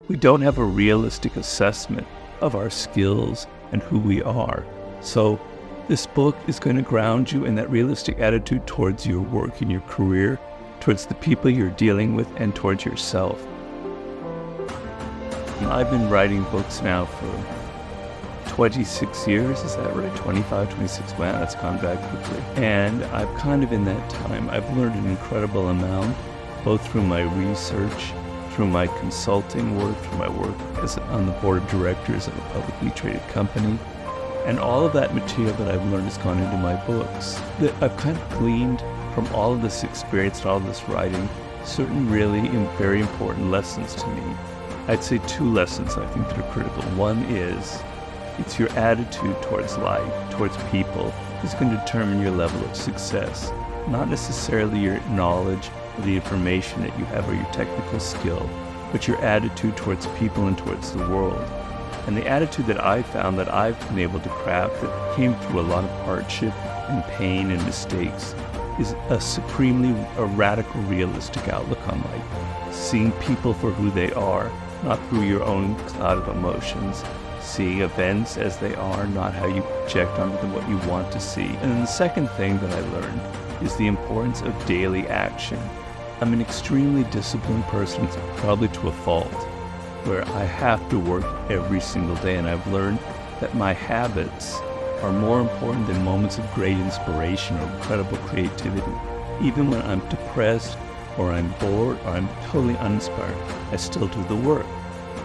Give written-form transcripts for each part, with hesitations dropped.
we don't have a realistic assessment of our skills and who we are. So this book is going to ground you in that realistic attitude towards your work and your career, towards the people you're dealing with, and towards yourself. I've been writing books now for 26 years, is that right? 25, 26, wow, that's gone back quickly. And I've kind of in that time, I've learned an incredible amount, both through my research, through my consulting work, through my work on the board of directors of a publicly traded company. And all of that material that I've learned has gone into my books. That I've kind of gleaned from all of this experience and all of this writing, certain really very important lessons to me. I'd say two lessons I think that are critical. One is, it's your attitude towards life, towards people, is going to determine your level of success. Not necessarily your knowledge or the information that you have or your technical skill, but your attitude towards people and towards the world. And the attitude that I found that I've been able to craft that came through a lot of hardship and pain and mistakes is a radical realistic outlook on life. Seeing people for who they are, not through your own cloud of emotions. Seeing events as they are, not how you project onto them what you want to see. And then the second thing that I learned is the importance of daily action. I'm an extremely disciplined person, probably to a fault, where I have to work every single day, and I've learned that my habits are more important than moments of great inspiration or incredible creativity. Even when I'm depressed or I'm bored or I'm totally uninspired, I still do the work.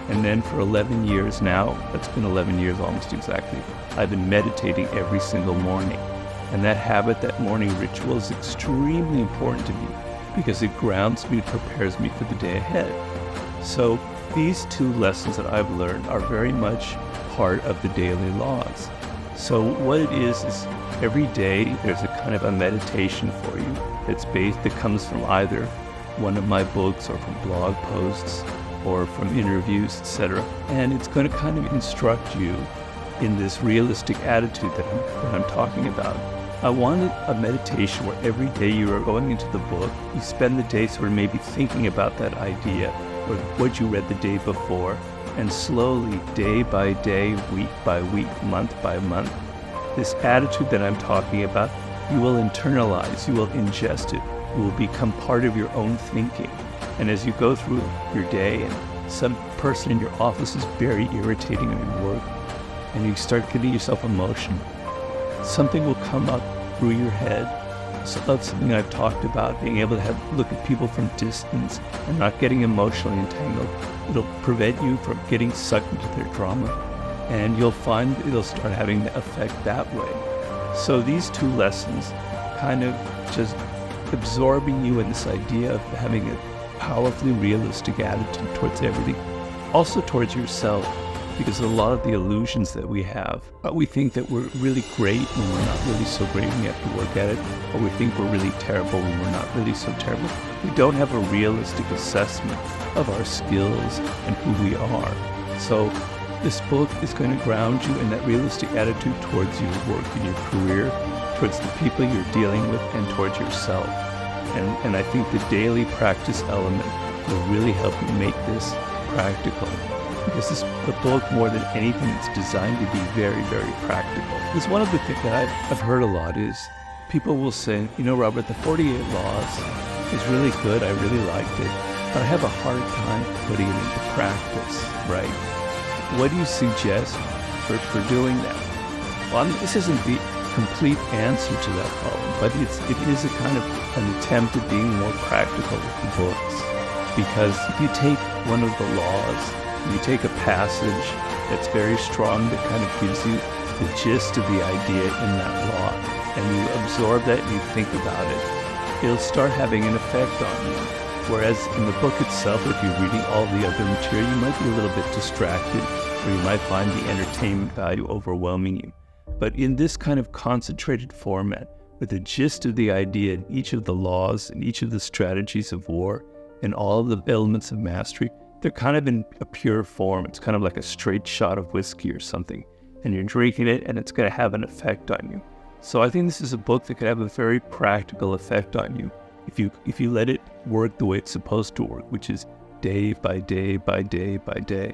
And then for 11 years now, that's been 11 years almost exactly, I've been meditating every single morning. And that habit, that morning ritual is extremely important to me because it grounds me, prepares me for the day ahead. So these two lessons that I've learned are very much part of the daily laws. So what it is every day there's a kind of a meditation for you that comes from either one of my books or from blog posts or from interviews, etc. And it's going to kind of instruct you in this realistic attitude that I'm talking about. I wanted a meditation where every day you are going into the book, you spend the day sort of maybe thinking about that idea or what you read the day before, and slowly, day by day, week by week, month by month, this attitude that I'm talking about, you will internalize, you will ingest it, it will become part of your own thinking. And as you go through your day and some person in your office is very irritating in your work, and you start getting yourself emotional, something will come up through your head. So that's something I've talked about, being able to look at people from distance and not getting emotionally entangled. It'll prevent you from getting sucked into their drama, and you'll find it'll start having the effect that way. So these two lessons kind of just absorbing you in this idea of having a powerfully realistic attitude towards everything, also towards yourself, because a lot of the illusions that we have, we think that we're really great when we're not really so great and we have to work at it, or we think we're really terrible when we're not really so terrible. We don't have a realistic assessment of our skills and who we are. So this book is going to ground you in that realistic attitude towards your work and your career, towards the people you're dealing with, and towards yourself. And I think the daily practice element will really help you make this practical. Because the book, more than anything, it's designed to be very, very practical. Because one of the things that I've heard a lot is people will say, you know, Robert, the 48 Laws is really good. I really liked it. But I have a hard time putting it into practice, right? What do you suggest for doing that? Well, I mean, this isn't the complete answer to that problem, but it is a kind of an attempt at being more practical with the books. Because if you take one of the laws, you take a passage that's very strong that kind of gives you the gist of the idea in that law, and you absorb that and you think about it, it'll start having an effect on you. Whereas in the book itself, if you're reading all the other material, you might be a little bit distracted, or you might find the entertainment value overwhelming you. But in this kind of concentrated format, with the gist of the idea in each of the laws and each of the strategies of war and all of the elements of mastery, they're kind of in a pure form. It's kind of like a straight shot of whiskey or something. And you're drinking it and it's going to have an effect on you. So I think this is a book that could have a very practical effect on you if you let it work the way it's supposed to work, which is day by day by day by day.